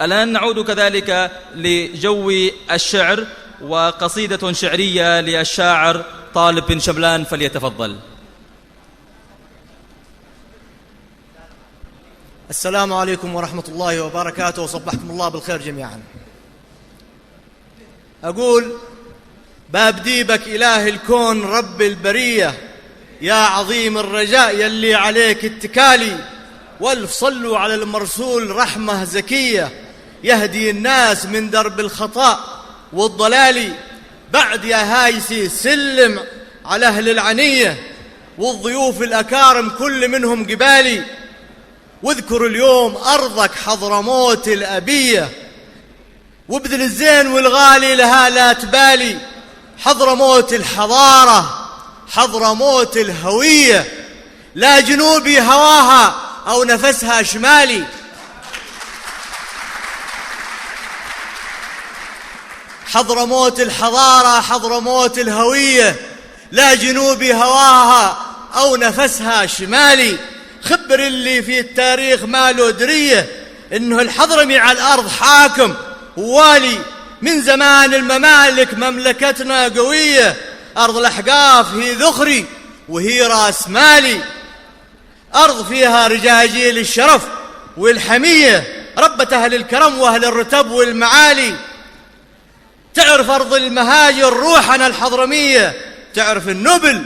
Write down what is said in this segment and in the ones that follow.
الآن نعود كذلك لجو الشعر وقصيدة شعرية للشاعر طالب بن شملان، فليتفضل. السلام عليكم ورحمة الله وبركاته، وصبحكم الله بالخير جميعا. أقول: باب ديبك إله الكون رب البرية، يا عظيم الرجاء يلي عليك اتكالي، والف صلوا على المرسول رحمة زكية، يهدي الناس من درب الخطأ والضلال. بعد يا هايسي سلم على أهل العنية، والضيوف الأكارم كل منهم قبالي، واذكر اليوم أرضك حضرموت الأبية، وابذل الزين والغالي لها لا تبالي. حضرموت الحضارة حضرموت الهوية، لا جنوبي هواها أو نفسها شمالي. حضرموت الحضارة حضرموت الهوية، لا جنوبي هواها أو نفسها شمالي. خبر اللي في التاريخ ما له درية، إنه الحضرمي على الأرض حاكم ووالي، من زمان الممالك مملكتنا قوية. أرض الأحقاف هي ذخري وهي راس مالي، أرض فيها رجاجيل الشرف والحمية، ربت أهل الكرم وأهل الرتب والمعالي. تعرف أرض المهاجر روحنا الحضرمية، تعرف النبل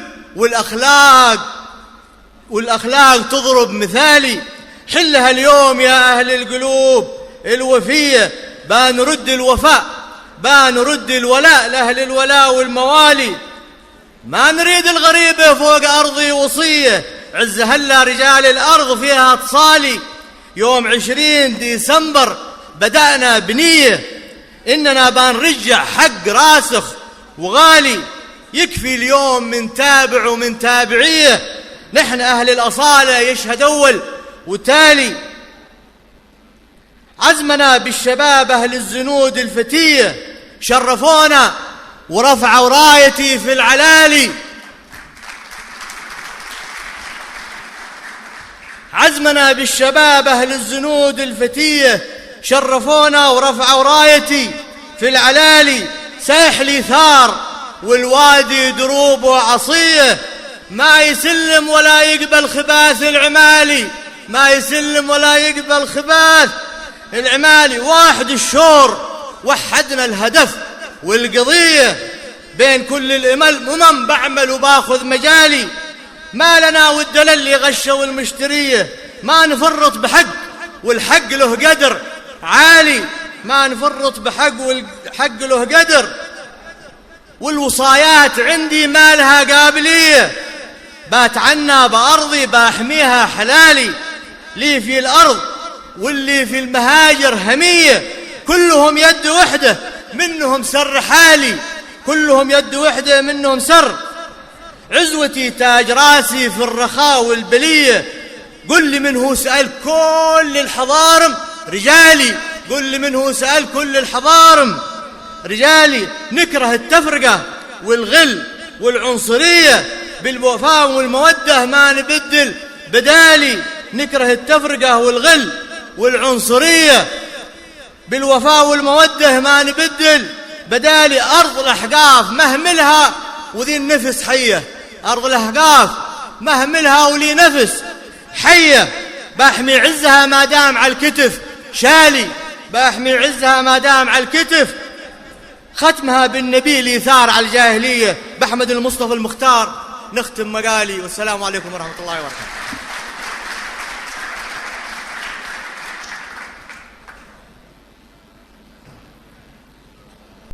والأخلاق تضرب مثالي. حلها اليوم يا أهل القلوب الوفية، بنرد الوفاء بنرد الولاء لأهل الولاء والموالي. ما نريد الغريبة فوق أرضي وصية، عز هلا رجال الأرض فيها اتصالي. يوم 20 ديسمبر بدأنا بنية، إننا بنرجع حق راسخ وغالي. يكفي اليوم من تابع ومن تابعية، نحن أهل الأصالة يشهد أول وتالي. عزمنا بالشباب أهل الزنود الفتية، شرفونا ورفعوا رايتي في العلالي. عزمنا بالشباب أهل الزنود الفتية، شرفونا ورفعوا رايتي في العلالي. ساحلي ثار والوادي دروب وعصية، ما يسلم ولا يقبل خباث العمالي، ما يسلم ولا يقبل خباث العمالي. واحد الشور وحدنا الهدف والقضية، بين كل الأمم بعمل وباخذ مجالي. ما لنا والدلل اللي غشوا المشترية، ما نفرط بحق والحق له قدر عالي، ما نفرط بحق والحق له قدر. والوصايات عندي ما لها قابلية، باتعنى بأرضي بأحميها حلالي. لي في الأرض واللي في المهاجر همية، كلهم يد وحدة منهم سر حالي، كلهم يد وحدة منهم سر. عزوتي تاج راسي في الرخاء والبلية، قل لي من هو سأل كل الحضارم رجالي، قل لي من هو سأل كل الحضارم رجالي. نكره التفرقة والغل والعنصرية، بالوفاء والمودة ما نبدل بدالي. نكره التفرقة والغل والعنصرية، بالوفاء والمودة ما نبدل بدالي. أرض الأحقاف مهملها وذي النفس حية، أرض الأحقاف مهملها ولي نفس حية. بأحمي عزها ما دام على الكتف شالي، بأحمي عزها ما دام على الكتف. ختمها بالنبي الإيثار على الجاهلية، بأحمد المصطفى المختار نختم مقالي. والسلام عليكم ورحمة الله وبركاته.